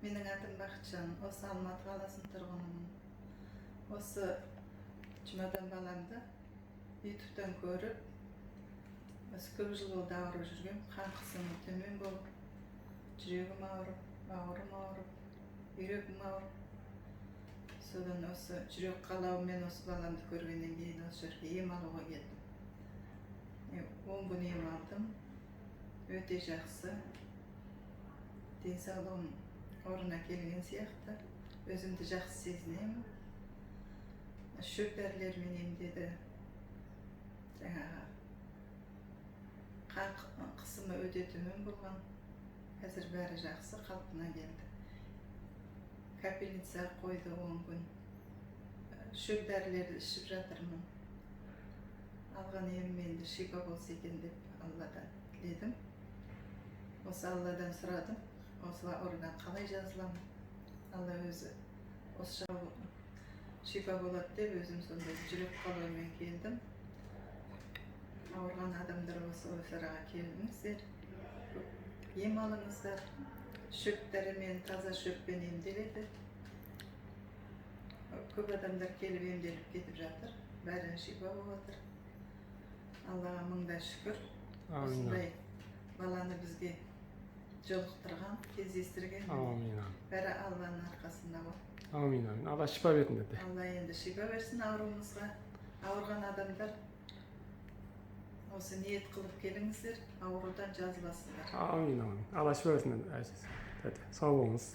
Менің атым Бақытжан, осы Алматы қаласының тұрғынымын. Осы жұмадан баламды ютубтан көріп, осы көп жыл болды ауырып жүргем. Қан қысымы төмен болып, жүрегім ауырып, бауырым ауырып, бүйрегім ауырып. Содан осы жүрек қалауымен осы баламды көргеннен кейін осы жерге ем алуға келдім. 10 күн ем алдым. Өте жақсы. Денсаулығым орнына келген сияқты. Өзімді жақсы сезінемін. Шөп дәрілермен емдеді. Жаңағы қан қысымы өте төмен болған. Қазір бәрі жақсы, қалпына келді. Капельница қойды 10 күн. Шөп дәрілерді ішіп жатырмын. Алған емім енді шипа болса екен деп Алладан тіледім. Осы Алладан сұрадым. Осы аурудан қалай жазыламын? Алла өзі осы шипа болады деп өзім сондай жүрек қалауымен келдім. Ауырған адамдар осы араға келіңіздер. Ем алыңыздар. Шөптерімен, таза шөппен емделеді. Көп адамдар келіп емделіп кетіп жатыр. Бәріне шипа болып жатыр. Аллаға мыңда шүкір. Осындай баланы бізге жолықтырған, кездестірген. Бәрі Алланың арқасында ғой. Амин, амин. Алла шипа берсін деді. Алла енді шипа берсін ауруымызға. Ауырған адамдар осы ниет қылып келіңіздер, аурудан жазыласыңдар. Амин, амин. Алла шипа берсін деді. Сау болыңыз.